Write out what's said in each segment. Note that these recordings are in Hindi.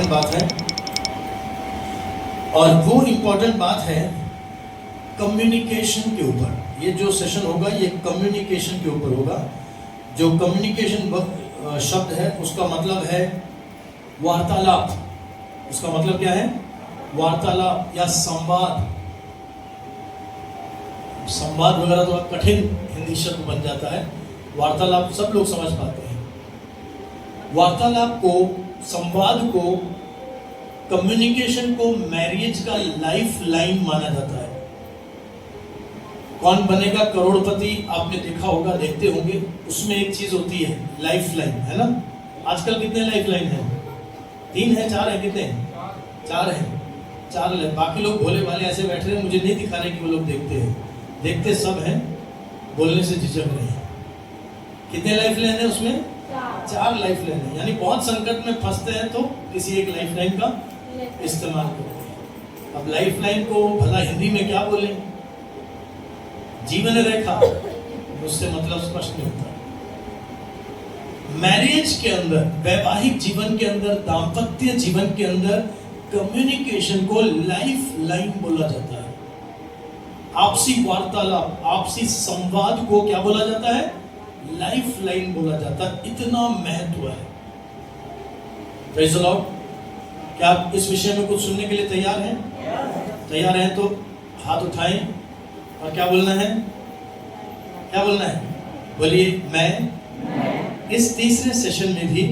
इम्पोर्टेंट बात है, और वो इम्पोर्टेंट बात है कम्युनिकेशन के ऊपर। ये जो सेशन होगा ये कम्युनिकेशन के ऊपर होगा। जो कम्युनिकेशन शब्द है उसका मतलब है वार्तालाप। उसका मतलब क्या है? वार्तालाप या संवाद। संवाद वगैरह तो कठिन हिंदी शब्द बन जाता है, वार्तालाप सब लोग समझ पाते हैं। वार्तालाप को, संवाद को, कम्युनिकेशन को मैरिज का लाइफ लाइन माना जाता है। कौन बनेगा करोड़पति आपने देखा होगा, देखते होंगे, उसमें एक चीज होती है लाइफ लाइन, है ना? आजकल कितने लाइफ लाइन है? 3 है, 4 है? कितने? 4 है। 4 है। बाकी लोग भोले भाले ऐसे बैठ रहे हैं, मुझे नहीं दिखा रहे कि वो लोग देखते हैं। देखते सब हैं, बोलने से झिझक रहे हैं। कितने लाइफ लाइन है उसमें? 4 लाइफ लाइन है। यानी बहुत संकट में फंसते हैं तो किसी एक लाइफ लाइन का इस्तेमाल करते हैं। अब लाइफ लाइन को भला हिंदी में क्या बोलें? जीवन रेखा, उससे मतलब स्पष्ट नहीं होता। मैरिज के अंदर, वैवाहिक जीवन के अंदर, दाम्पत्य जीवन के अंदर कम्युनिकेशन को लाइफ लाइन बोला जाता है। आपसी वार्तालाप, आपसी संवाद को क्या बोला जाता है? लाइफ लाइन बोला जाता है। इतना महत्व है। Praise the Lord. क्या आप इस विषय में कुछ सुनने के लिए तैयार हैं? तैयार हैं तो हाथ उठाएं और क्या बोलना है? क्या बोलना है? बोलिए, मैं इस तीसरे सेशन में भी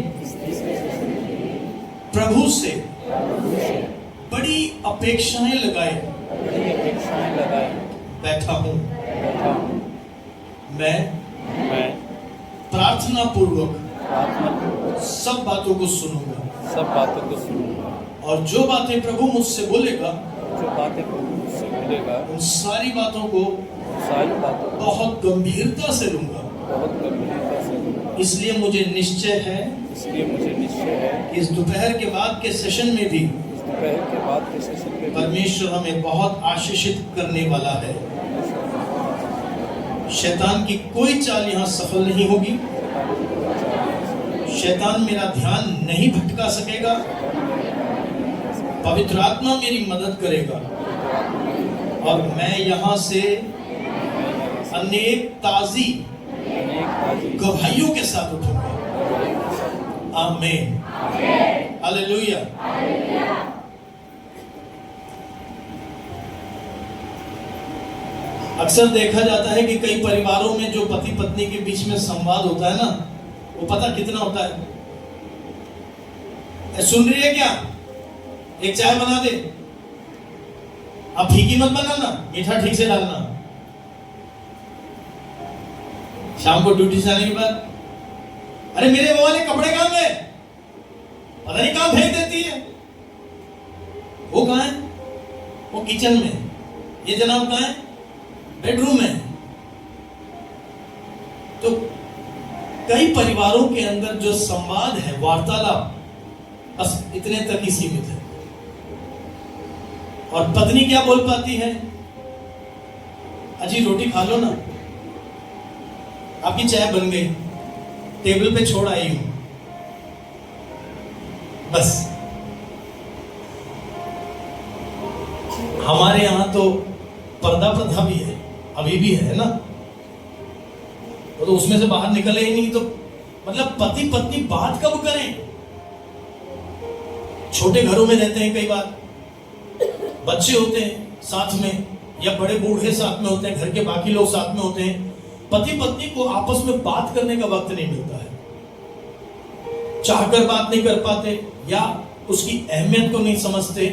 प्रभु से बड़ी अपेक्षाएं लगाए बैठा हूं। मैं प्रार्थना पूर्वक सब बातों को सुनूंगा। और जो बातें प्रभु मुझसे बोलेगा, उन सारी बातों को बहुत गंभीरता से लूंगा। इसलिए मुझे निश्चय है कि इस दोपहर के बाद के सेशन में भी परमेश्वर हमें बहुत आशीषित करने वाला है। शैतान की कोई चाल यहाँ सफल नहीं होगी। शैतान मेरा ध्यान नहीं भटका सकेगा। पवित्र आत्मा मेरी मदद करेगा और मैं यहाँ से अनेक ताजी गवाहियों के साथ उठूंगा। आमीन, हालेलुया। अक्सर देखा जाता है कि कई परिवारों में जो पति पत्नी के बीच में संवाद होता है ना, वो पता कितना होता है? सुन रही है क्या? एक चाय बना दे। अब फीकी मत बनाना, मीठा ठीक से डालना। शाम को ड्यूटी से आने के बाद, अरे मेरे वो वाले कपड़े कहां गए? पता नहीं कहां फेंक देती है। वो कहां है? वो किचन में। ये जनाब कहां है? बेडरूम में। तो कई परिवारों के अंदर जो संवाद है, वार्तालाप, बस इतने तक ही सीमित है। और पत्नी क्या बोल पाती है? अजी रोटी खा लो ना, आपकी चाय बन गई, टेबल पे छोड़ आई हूं। बस। हमारे यहां तो पर्दा प्रथा भी है, अभी भी है ना, तो उसमें से बाहर निकले ही नहीं। तो मतलब पति पत्नी बात कब करें? छोटे घरों में रहते हैं, कई बार बच्चे होते हैं साथ में, या बड़े बूढ़े साथ में होते हैं, घर के बाकी लोग साथ में होते हैं। पति पत्नी को आपस में बात करने का वक्त नहीं मिलता है। चाहकर बात नहीं कर पाते या उसकी अहमियत को नहीं समझते।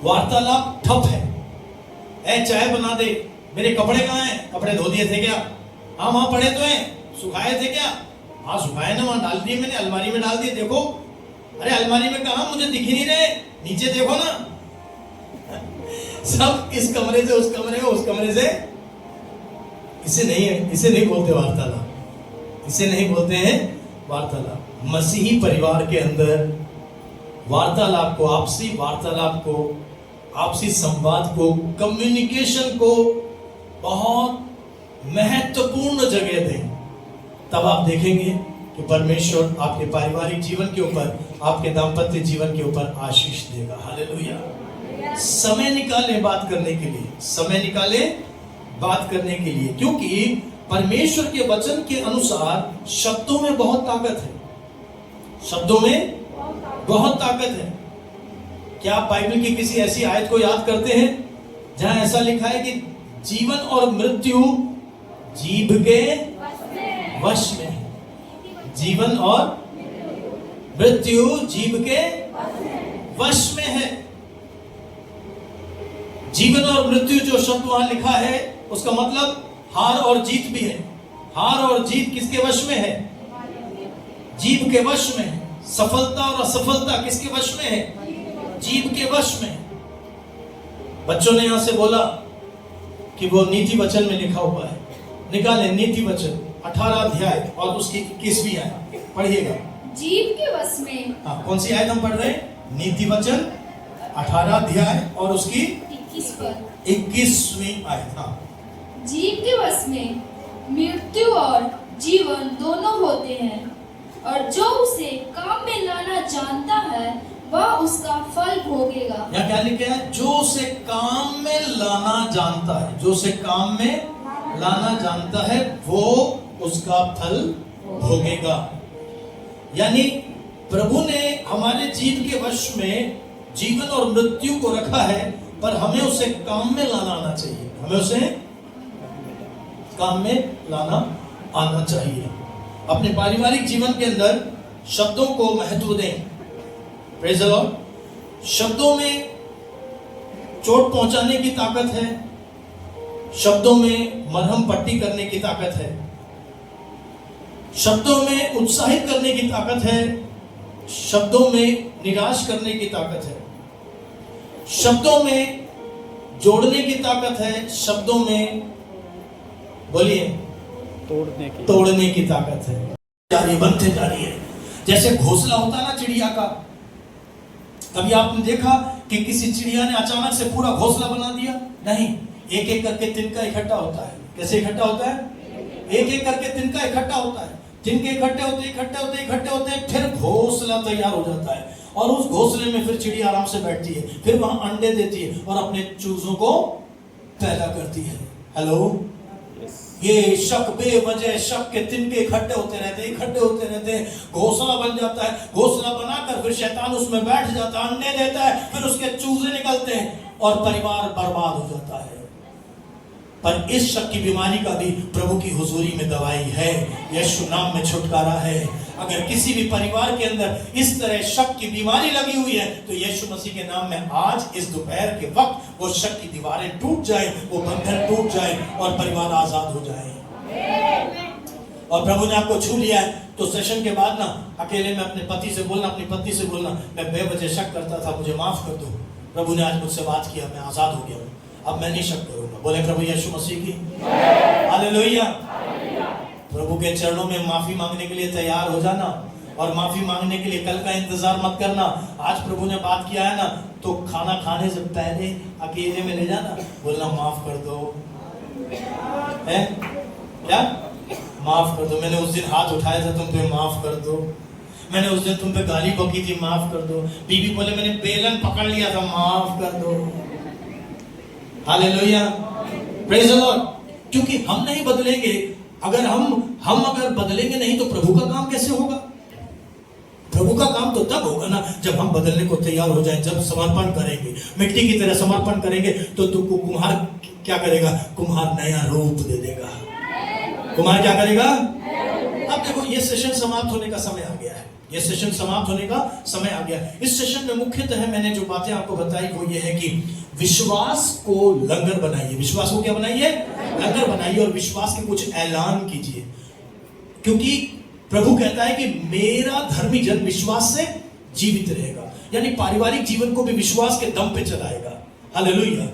वार्तालाप ठप है। ए चाय बना दे, मेरे कपड़े कहाँ हैं? कपड़े धो दिए थे क्या? हाँ वहां पड़े तो हैं। सुखाए थे क्या? हाँ सुखाए ना, वहां डाल दिए मैंने, अलमारी में डाल दिए। देखो। अरे अलमारी में कहा? मुझे दिख ही नहीं रहे, नीचे देखो ना। सब इस कमरे से उस कमरे में, उस कमरे से। इसे नहीं बोलते वार्तालाप। इसे नहीं बोलते हैं वार्तालाप। मसीही परिवार के अंदर वार्तालाप को, आपसी वार्तालाप को, आपसी संवाद को, कम्युनिकेशन को बहुत महत्वपूर्ण जगह दें। तब आप देखेंगे कि परमेश्वर आपके पारिवारिक जीवन के ऊपर, आपके दाम्पत्य जीवन के ऊपर आशीष देगा। हालेलुया। समय निकालें बात करने के लिए, समय निकालें बात करने के लिए, क्योंकि परमेश्वर के वचन के अनुसार शब्दों में बहुत ताकत है। शब्दों में बहुत ताकत है। क्या आप बाइबल की किसी ऐसी आयत को याद करते हैं जहां ऐसा लिखा है कि जीवन और मृत्यु जीभ के वश में है? जीवन और मृत्यु जीभ के वश में है। जीवन और मृत्यु जो शब्द वहां लिखा है, उसका मतलब हार और जीत भी है। हार और जीत किसके वश में है? जीभ के वश में है। सफलता और असफलता किसके वश में है? जीभ के वश में है। बच्चों ने यहां से बोला कि वो नीति वचन में लिखा हुआ है। निकालें नीति वचन 18 अध्याय और उसकी 21वीं आयत पढ़िएगा। जीभ के वश में। हाँ, कौन सी आयत हम पढ़ रहे हैं? नीति वचन 18 अध्याय और उसकी 21वीं आयत। हाँ, जीभ के वश में मृत्यु और जीवन दोनों होते हैं, और जो उसे काम में लाना जानता है वह उसका फल भोगेगा। यहाँ क्या लिखा है? जो उसे काम में लाना जानता है, जो उसे काम में लाना जानता है वो उसका फल भोगेगा। यानी प्रभु ने हमारे जीव के वश में जीवन और मृत्यु को रखा है, पर हमें उसे काम में लाना आना चाहिए। हमें उसे काम में लाना आना चाहिए। अपने पारिवारिक जीवन के अंदर शब्दों को महत्व दें। Praise the Lord. शब्दों में चोट पहुंचाने की ताकत है, शब्दों में मरहम पट्टी करने की ताकत है, शब्दों में उत्साहित करने की ताकत है, शब्दों में निराश करने की ताकत है, शब्दों में जोड़ने की ताकत है, शब्दों में बोलिए तोड़ने की ताकत है। जारी बनते जा रही है। जैसे घोंसला होता है ना चिड़िया का। कभी आपने देखा कि किसी चिड़िया ने अचानक से पूरा घोंसला बना दिया? नहीं, एक एक करके तिनका इकट्ठा होता है। कैसे इकट्ठा होता है? एक एक करके तिनका इकट्ठा होता है। तिनके इकट्ठे होते, फिर घोंसला तैयार हो जाता है, और उस घोंसले में फिर चिड़िया आराम से बैठती है, फिर वहां अंडे देती है और अपने चूजों को पैदा करती है। हेलो, ये शक बेवजह शक के तिनके इकट्ठे होते रहते, घोंसला बन जाता है। घोंसला बनाकर फिर शैतान उसमें बैठ जाता है, अंडे देता है, फिर उसके चूजे निकलते हैं और परिवार बर्बाद हो जाता है। पर इस शक की बीमारी का भी प्रभु की हुजूरी में दवाई है। यीशु नाम में छुटकारा है। अगर किसी भी परिवार के अंदर इस तरह शक की बीमारी लगी हुई है, तो यीशु मसीह के नाम में आज इस दोपहर के वक्त वो शक की दीवारें टूट जाए, वो बंधन टूट जाए और परिवार आजाद हो जाए। और प्रभु ने आपको छू लिया है तो सेशन के बाद ना अकेले में अपने पति से बोलना, अपनी पत्नी से बोलना, मैं बेवजह शक करता था, मुझे माफ कर दो। प्रभु ने आज मुझसे बात किया, मैं आजाद हो गया हूँ, अब मैं नहीं शक करूंगा। बोले प्रभु यीशु मसीह की हालेलुया। प्रभु के चरणों में माफी मांगने के लिए तैयार हो जाना, और माफी मांगने के लिए कल का इंतजार मत करना। आज प्रभु ने बात किया है ना, तो खाना खाने से पहले अकेले में ले जाना, बोलना माफ कर दो। है क्या? माफ कर दो। मैंने उस दिन हाथ उठाया था, तुम पे माफ कर दो। मैंने उस दिन तुम पे गाली बकी थी, माफ कर दो। बीबी बोले मैंने बेलन पकड़ लिया था, माफ कर दो। Hallelujah, praise the Lord. क्योंकि हम नहीं बदलेंगे, अगर हम अगर बदलेंगे नहीं तो प्रभु का काम कैसे होगा? प्रभु का काम तो तब होगा ना जब हम बदलने को तैयार हो जाएं, जब समर्पण करेंगे, मिट्टी की तरह समर्पण करेंगे। तो तुमको कुम्हार क्या करेगा? कुम्हार नया रूप दे देगा। कुम्हार क्या करेगा? अब देखो, ये सेशन समाप्त होने का समय आ गया है। ये सेशन समाप्त होने का समय आ गया। इस सेशन में मुख्यतः मैंने जो बातें आपको बताई वो ये है कि विश्वास को लंगर बनाइए। विश्वास को क्या बनाइए? लंगर बनाइए, और विश्वास के कुछ ऐलान कीजिए। क्योंकि प्रभु कहता है कि मेरा धर्मी जन विश्वास से जीवित रहेगा, यानी पारिवारिक जीवन को भी विश्वास के दम पे चलाएगा। हालेलुया।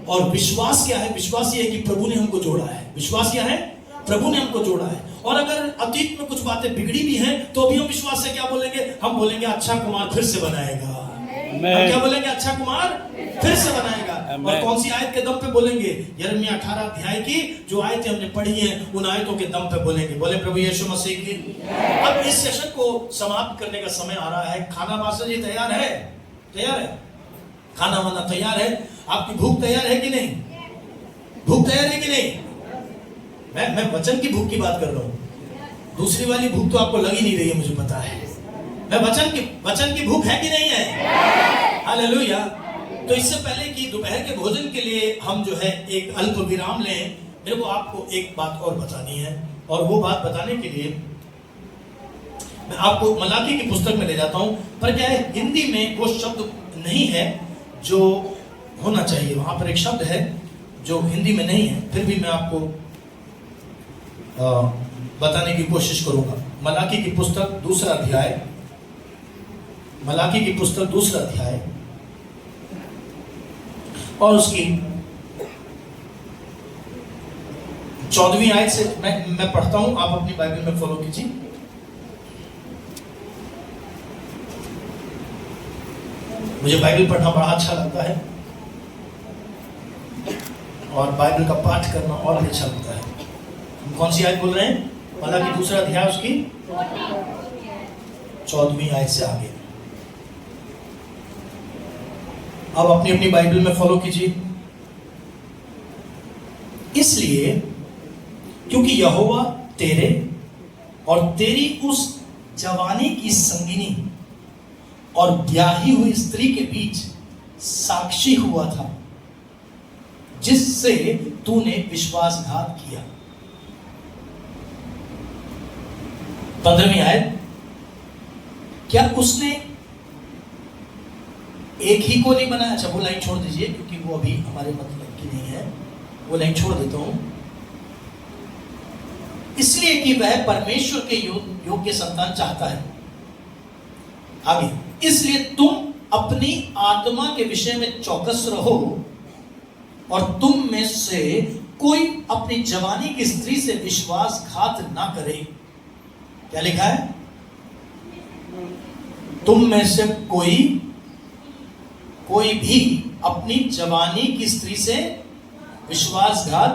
और विश्वास क्या है? विश्वास ये है कि प्रभु ने हमको जोड़ा है। विश्वास क्या है? प्रभु ने हमको जोड़ा है। और अगर अतीत में कुछ बातें बिगड़ी भी हैं तो भी हम विश्वास से क्या बोलेंगे? हम बोलेंगे अच्छा कुमार फिर से बनाएगा। हम क्या बोलेंगे? अच्छा कुमार फिर से बनाएगा। और कौन सी आयत के दम पे बोलेंगे? यिर्मयाह 18 अध्याय की जो आयतें हमने पढ़ी हैं उन आयतों के दम पे बोलेंगे। बोले प्रभु यीशु मसीह की। अब इस सेशन को समाप्त करने का समय आ रहा है। खाना मास्टर जी तैयार है? तैयार है? खाना वाना तैयार है? आपकी भूख तैयार है कि नहीं? भूख तैयार है कि नहीं? मैं वचन की भूख की बात कर रहा हूं। दूसरी वाली भूख तो आपको लग ही नहीं रही है, मुझे पता है। मैं वचन की भूख है कि नहीं है? हालेलुया। तो इससे पहले कि दोपहर के भोजन के लिए हम जो है एक अल्प विराम लें, मेरे को आपको एक बात और बतानी है। और वो बात बताने के लिए मैं आपको मलाकी की पुस्तक में ले जाता हूं। पर क्या है, हिंदी में वो शब्द नहीं है जो होना चाहिए। वहां पर एक शब्द है जो हिंदी में नहीं है, फिर भी मैं आपको बताने की कोशिश करूंगा। मलाकी की पुस्तक दूसरा अध्याय, मलाकी की पुस्तक दूसरा अध्याय और उसकी 14वीं आयत से मैं पढ़ता हूं। आप अपनी बाइबल में फॉलो कीजिए। मुझे बाइबल पढ़ना बड़ा अच्छा लगता है और बाइबल का पाठ करना और भी अच्छा लगता है। हम कौन सी आयत बोल रहे हैं? मलाकी दूसरा अध्याय उसकी 14वीं आयत से आगे। अब अपनी अपनी बाइबल में फॉलो कीजिए। इसलिए क्योंकि यहोवा तेरे और तेरी उस जवानी की संगिनी और ब्याही हुई स्त्री के बीच साक्षी हुआ था, जिससे तूने विश्वासघात किया। 15वीं आयत, क्या उसने एक ही को नहीं बनाया? अच्छा, वो लाइन छोड़ दीजिए क्योंकि वो अभी हमारे मतलब की नहीं है, वो लाइन छोड़ देता हूं। इसलिए कि वह परमेश्वर के योग्य संतान चाहता है। आगे, इसलिए तुम अपनी आत्मा के विषय में चौकस रहो और तुम में से कोई अपनी जवानी की स्त्री से विश्वासघात ना करे। क्या लिखा है? तुम में से कोई भी अपनी जवानी की स्त्री से विश्वासघात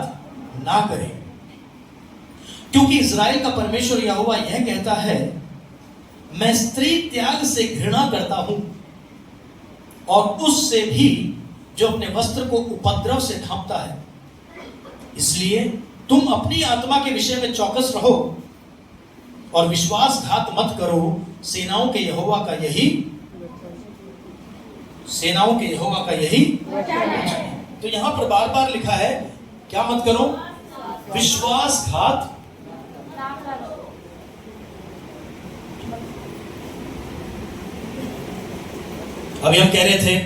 ना करे, क्योंकि इज़राइल का परमेश्वर यहोवा यह कहता है, मैं स्त्री त्याग से घृणा करता हूं और उससे भी जो अपने वस्त्र को उपद्रव से ढांपता है। इसलिए तुम अपनी आत्मा के विषय में चौकस रहो और विश्वासघात मत करो। सेनाओं के यहोवा का यही तो यहां पर बार बार लिखा है, क्या मत करो? विश्वासघात। अभी हम कह रहे थे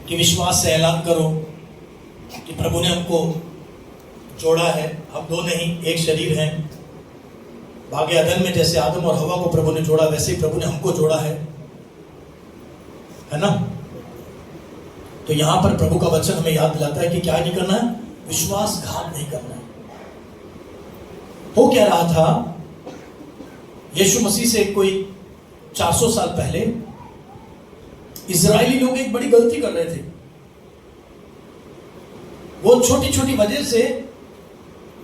कि विश्वास से ऐलान करो कि प्रभु ने हमको जोड़ा है, हम दो नहीं एक शरीर हैं। भाग्य अदन में जैसे आदम और हवा को प्रभु ने जोड़ा, वैसे ही प्रभु ने हमको जोड़ा है ना? तो यहां पर प्रभु का वचन हमें याद दिलाता है कि क्या नहीं करना है? विश्वासघात नहीं करना है। हो क्या रहा था, यीशु मसीह से कोई 400 साल पहले इजरायली लोग एक बड़ी गलती कर रहे थे। वो छोटी छोटी वजह से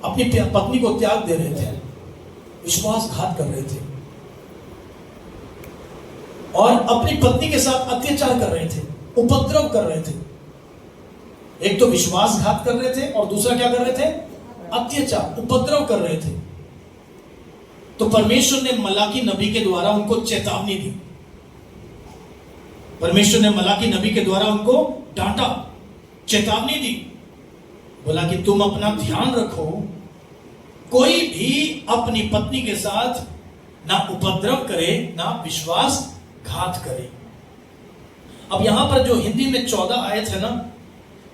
अपनी पत्नी को त्याग दे रहे थे, विश्वासघात कर रहे थे और अपनी पत्नी के साथ अत्याचार कर रहे थे, उपद्रव कर रहे थे। एक तो विश्वासघात कर रहे थे और दूसरा क्या कर रहे थे? अत्याचार, उपद्रव कर रहे थे। तो परमेश्वर ने मलाकी नबी के द्वारा उनको चेतावनी दी। परमेश्वर ने मलाकी नबी के द्वारा उनको डांटा, चेतावनी दी। बोला कि तुम अपना ध्यान रखो, कोई भी अपनी पत्नी के साथ ना उपद्रव करे ना विश्वासघात करे। अब यहां पर जो हिंदी में 14 आयत है ना,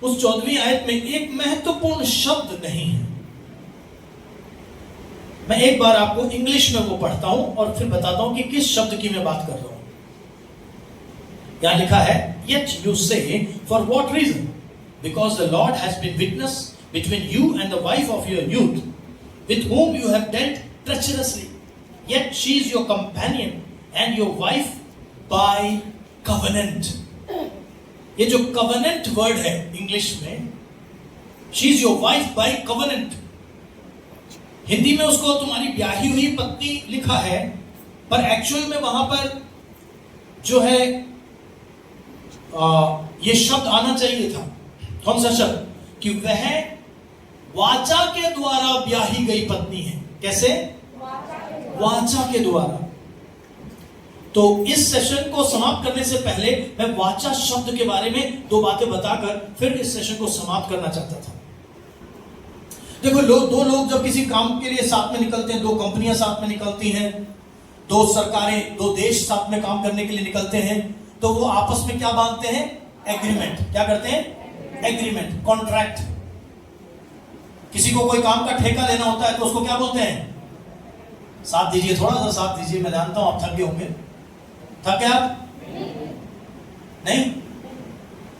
उस 14वीं आयत में एक महत्वपूर्ण शब्द नहीं है। मैं एक बार आपको इंग्लिश में वो पढ़ता हूं और फिर बताता हूं कि किस शब्द की मैं बात कर रहा हूं। यहां लिखा है, yet you say, for what reason? Because the Lord has been witness between you and the wife of your youth, with whom you have dealt treacherously. Yet she is your companion and your wife by covenant. ये जो कवनेंट वर्ड है इंग्लिश में, she is your wife by covenant. Hindi में उसको तुम्हारी ब्याही हुई पत्नी लिखा है, पर एक्चुअल में वहां पर जो है ये शब्द आना चाहिए था। कौन सा शब्द? कि वह वाचा के द्वारा ब्याही गई पत्नी है। कैसे? वाचा के द्वारा। तो इस सेशन को समाप्त करने से पहले मैं वाचा शब्द के बारे में दो बातें बताकर फिर इस सेशन को समाप्त करना चाहता था। देखो, दो लोग जब किसी काम के लिए साथ में निकलते हैं, दो कंपनियां साथ में निकलती हैं, दो सरकारें, दो देश साथ में काम करने के लिए निकलते हैं, तो वो आपस में क्या बांधते हैं? एग्रीमेंट। क्या करते हैं? Agreement, contract. किसी को कोई काम का ठेका लेना होता है तो उसको क्या बोलते हैं? साथ दीजिए, थोड़ा सा साथ दीजिए, मैं जानता हूं आप थक गए होंगे। थक गए आप? नहीं?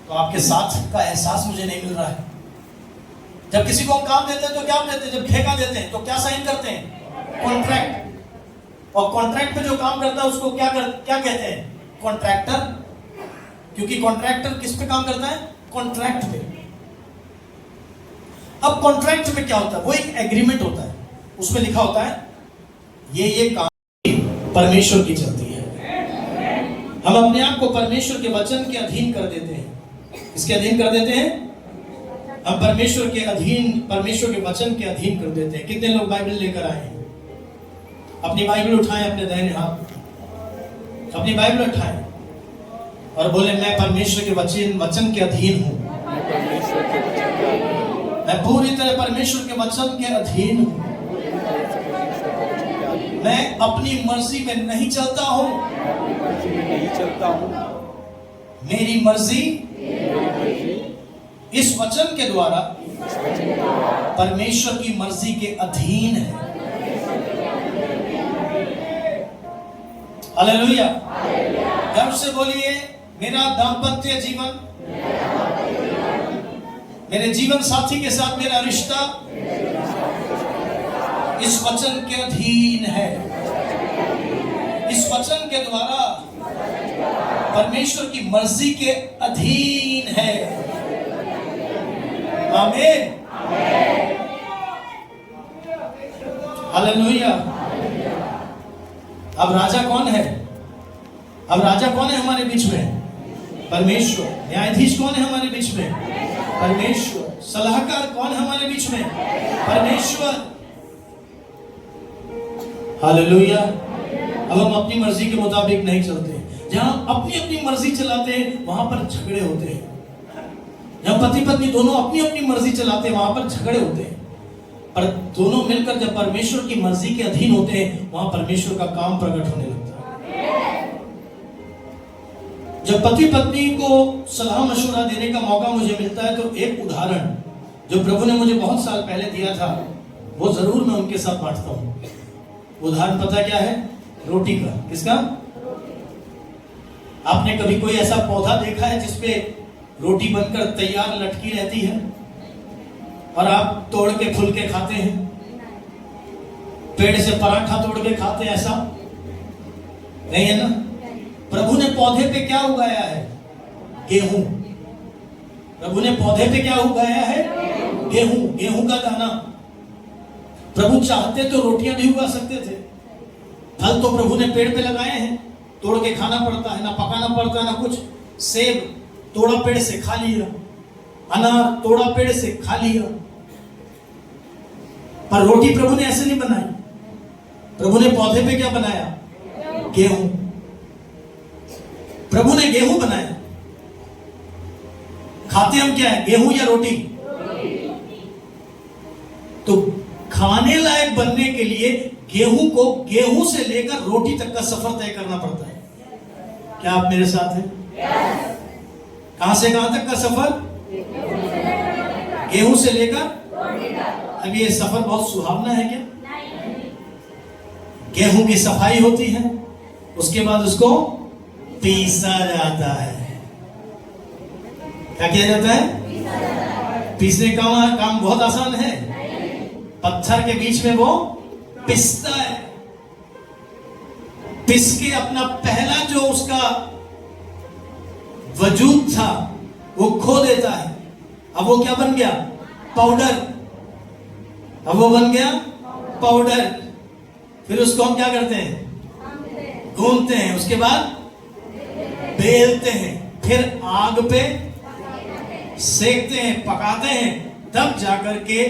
तो आपके साथ का एहसास मुझे नहीं मिल रहा है। जब किसी को हम काम देते हैं तो क्या देते हैं? जब ठेका देते हैं तो क्या साइन करते हैं? कॉन्ट्रैक्ट। और कॉन्ट्रैक्ट पे जो काम करता है उसको क्या कहते हैं? कॉन्ट्रैक्टर। क्योंकि कॉन्ट्रैक्टर किस पे काम करता है? कॉन्ट्रैक्ट पे। अब कॉन्ट्रैक्ट में क्या होता है? वो एक एग्रीमेंट होता है, उसमें लिखा होता है ये काम परमेश्वर की चलती है। हम अपने आप को परमेश्वर के वचन के अधीन कर देते हैं। किसके अधीन कर देते हैं? हम परमेश्वर के अधीन, परमेश्वर के वचन के अधीन कर देते हैं। कितने लोग बाइबल लेकर आए हैं? अपनी बाइबल उठाएं, अपने दाहिने हाथ अपनी बाइबल उठाएं और बोले, मैं परमेश्वर के वचन के अधीन हूं। मैं पूरी तरह परमेश्वर के वचन के अधीन हूं। मैं अपनी मर्जी में नहीं चलता हूं। मेरी मर्जी इस वचन के द्वारा परमेश्वर की मर्जी के अधीन है। हालेलुया। गर्व से बोलिए, मेरा दाम्पत्य जीवन, मेरे जीवन साथी के साथ मेरा रिश्ता इस वचन के अधीन है। इस वचन के द्वारा परमेश्वर की मर्जी के अधीन है। आमीन। हालेलुया। अब राजा कौन है? अब राजा कौन है हमारे बीच में? परमेश्वर। न्यायाधीश कौन है हमारे बीच में? परमेश्वर। सलाहकार कौन है हमारे बीच में? परमेश्वर। हालेलुया। अब हम अपनी मर्जी के मुताबिक नहीं चलते। जहां अपनी अपनी मर्जी चलाते हैं वहां पर झगड़े होते हैं। जहां पति पत्नी दोनों अपनी अपनी मर्जी चलाते हैं वहां पर झगड़े होते हैं। पर दोनों मिलकर जब परमेश्वर की मर्जी के अधीन होते हैं वहां परमेश्वर का काम प्रकट होने लगता है। जब पति पत्नी को सलाह मशवरा देने का मौका मुझे मिलता है तो एक उदाहरण जो प्रभु ने मुझे बहुत साल पहले दिया था वो जरूर मैं उनके साथ बांटता हूं। उदाहरण पता क्या है? रोटी का। किसका? आपने कभी कोई ऐसा पौधा देखा है जिसपे रोटी बनकर तैयार लटकी रहती है और आप तोड़ के फुल के खाते हैं? पेड़ से पराठा तोड़ के खाते हैं, ऐसा नहीं है ना? प्रभु ने पौधे पे क्या उगाया है? गेहूं। प्रभु ने पौधे पे क्या उगाया है? गेहूं। गेहूं का दाना। प्रभु चाहते तो रोटियां भी उगा सकते थे। फल तो प्रभु ने पेड़ पे लगाए हैं, तोड़ के खाना पड़ता है, ना पकाना पड़ता है ना कुछ। सेब तोड़ा पेड़ से खा लिया, अनार तोड़ा पेड़ से खा लिया। पर रोटी प्रभु ने ऐसे नहीं बनाई। प्रभु ने पौधे पे क्या बनाया? गेहूं। प्रभु ने गेहूं बनाया। खाते हम क्या है? गेहूं या रोटी? तो खाने लायक बनने के लिए गेहूं को गेहूं से लेकर रोटी तक का सफर तय करना पड़ता है। क्या आप मेरे साथ हैं? कहां से कहां तक का सफर? गेहूं से लेकर। अब ये सफर बहुत सुहावना है क्या? गेहूं की सफाई होती है, उसके बाद उसको पीसा जाता है। क्या किया जाता है? पीसने का काम बहुत आसान है। पत्थर के बीच में वो पिसता है। पिस के अपना पहला जो उसका वजूद था वो खो देता है। अब वो क्या बन गया? पाउडर। अब वो बन गया पाउडर। फिर उसको हम क्या करते हैं? गूंथते हैं, उसके बाद बेलते हैं, फिर आग पे सेकते हैं, पकाते हैं, तब जाकर के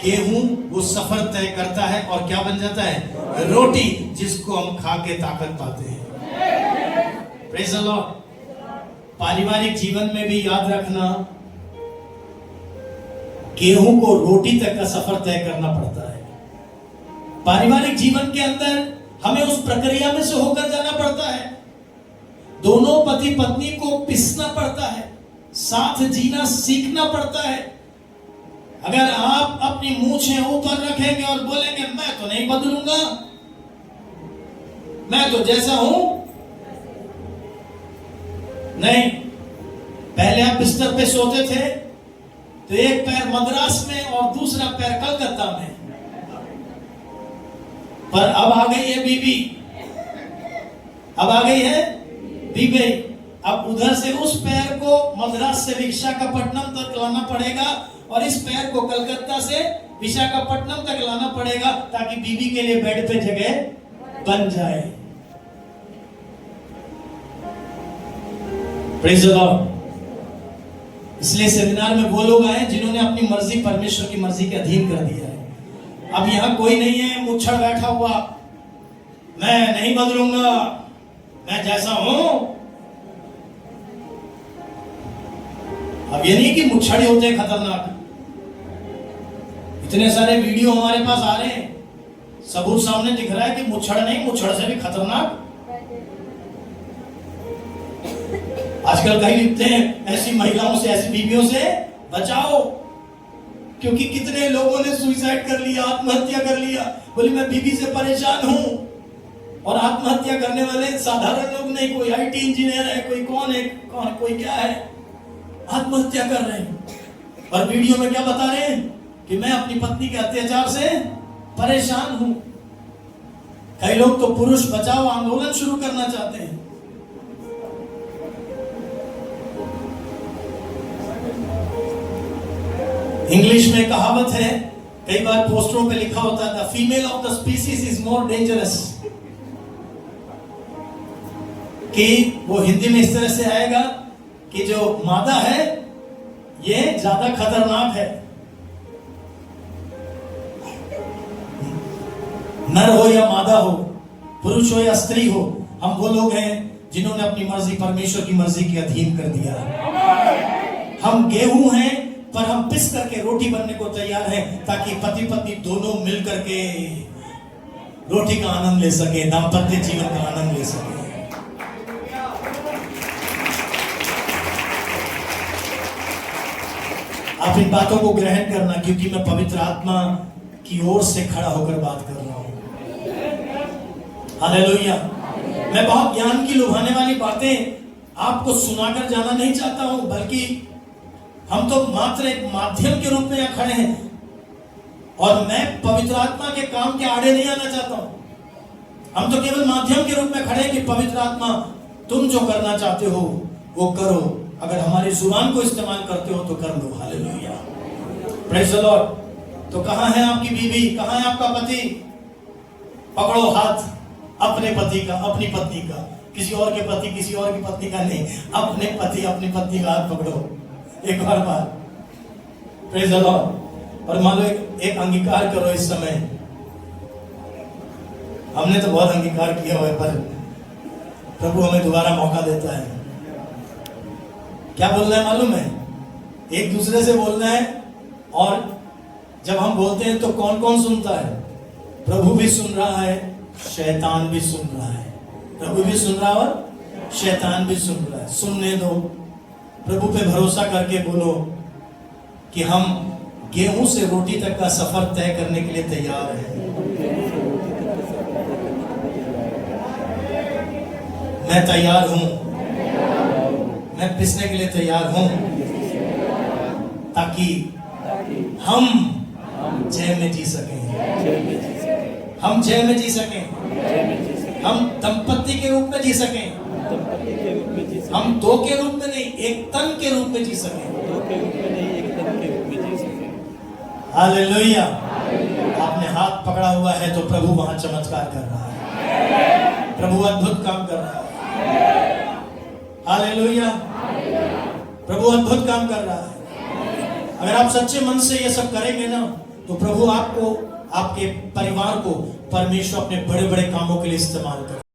गेहूं वो सफर तय करता है और क्या बन जाता है? रोटी, जिसको हम खा के ताकत पाते हैं। Praise the Lord. पारिवारिक जीवन में भी याद रखना, गेहूं को रोटी तक का सफर तय करना पड़ता है। पारिवारिक जीवन के अंदर हमें उस प्रक्रिया में से होकर जाना पड़ता है। दोनों पति पत्नी को पिसना पड़ता है, साथ जीना सीखना पड़ता है। अगर आप अपनी मूंछें ऊपर रखेंगे और बोलेंगे मैं तो नहीं बदलूंगा, मैं तो जैसा हूं, नहीं। पहले आप बिस्तर पे सोते थे तो एक पैर मद्रास में और दूसरा पैर कलकत्ता में, पर अब आ गई है बीबी, अब आ गई है बीबी। अब उधर से उस पैर को मद्रास से विशाखापट्टनम तक लाना पड़ेगा और इस पैर को कलकत्ता से विशाखापट्टनम तक लाना पड़ेगा, ताकि बीबी के लिए बेड पे जगह बन जाए। Praise the Lord. इसलिए सेमिनार में वो लोग आए जिन्होंने अपनी मर्जी परमेश्वर की मर्जी के अधीन कर दिया है। अब यहां कोई नहीं है मुच्छड़ बैठा हुआ, मैं नहीं बदलूंगा, मैं जैसा हूं। अब ये नहीं कि मुच्छड़ ही होते हैं खतरनाक। इतने सारे वीडियो हमारे पास आ रहे हैं, सबूत सामने दिख रहा है कि मुच्छड़ नहीं, मुच्छड़ से भी खतरनाक। आजकल कहीं लिखते हैं ऐसी महिलाओं से, ऐसी बीवियों से बचाओ, क्योंकि कितने लोगों ने सुसाइड कर लिया, आत्महत्या कर लिया। बोले मैं बीवी से परेशान हूं, और आत्महत्या करने वाले साधारण लोग नहीं, कोई आईटी इंजीनियर है, कोई कौन है, कोई क्या है, आत्महत्या कर रहे हैं। और वीडियो में क्या बता रहे हैं कि मैं अपनी पत्नी के अत्याचार से परेशान हूं। कई लोग तो पुरुष बचाओ आंदोलन शुरू करना चाहते हैं। इंग्लिश में कहावत है, कई बार पोस्टरों पे लिखा होता था, female of the species is more dangerous, कि वो हिंदी में इस तरह से आएगा कि जो मादा है ये ज्यादा खतरनाक है। नर हो या मादा हो, पुरुष हो या स्त्री हो, हम वो लोग हैं जिन्होंने अपनी मर्जी परमेश्वर की मर्जी के अधीन कर दिया। हम गेहूं हैं, पर हम पिस करके रोटी बनने को तैयार हैं, ताकि पति पत्नी दोनों मिल करके रोटी का आनंद ले सके, दाम्पत्य जीवन का आनंद ले सके। आप इन बातों को ग्रहण करना, क्योंकि मैं पवित्र आत्मा की ओर से खड़ा होकर बात कर रहा हूं। हालेलुया। मैं बहुत ज्ञान की लुभाने वाली बातें आपको सुनाकर जाना नहीं चाहता हूं, बल्कि हम तो मात्र एक माध्यम के रूप में यहां खड़े हैं, और मैं पवित्र आत्मा के काम के आड़े नहीं आना चाहता हूं। हम तो केवल माध्यम के रूप में खड़े हैं कि पवित्र आत्मा तुम जो करना चाहते हो वो करो। अगर हमारी जुबान को इस्तेमाल करते हो तो कर लो। Hallelujah, praise the lord. तो कहां है आपकी बीवी, कहां है आपका पति? पकड़ो हाथ अपने पति का, अपनी पत्नी का, किसी और के पति, किसी और की पत्नी का नहीं, अपने पति अपनी पत्नी का हाथ पकड़ो एक और बार। Praise the Lord. और मान लो एक अंगीकार करो इस समय। हमने तो बहुत अंगीकार किया हुआ है, पर प्रभु हमें दोबारा मौका देता है। क्या बोलना है मालूम है? एक दूसरे से बोलना है। और जब हम बोलते हैं तो कौन कौन सुनता है? प्रभु भी सुन रहा है, शैतान भी सुन रहा है। प्रभु भी सुन रहा है और शैतान भी सुन रहा है। सुनने दो। प्रभु पे भरोसा करके बोलो कि हम गेहूं से रोटी तक का सफर तय करने के लिए तैयार हैं। मैं तैयार हूं, मैं पिसने के लिए तैयार हूं, ताकि हम जय में जी सकें, हम जय में जी सकें, हम दंपत्ति के रूप में जी सकें। सके, हम दो के रूप में नहीं, एक तन के रूप में जी सके। दो के रूप में नहीं, एक तन के रूप में जी सके। हालेलुया। आपने हाथ पकड़ा हुआ है तो प्रभु वहां चमत्कार कर रहा है, प्रभु अद्भुत काम कर रहा है। हालेलुया। प्रभु अद्भुत काम कर रहा है। अगर आप सच्चे मन से ये सब करेंगे ना, तो प्रभु आपको, आपके परिवार को परमेश्वर अपने बड़े बड़े कामों के लिए इस्तेमाल करेगा।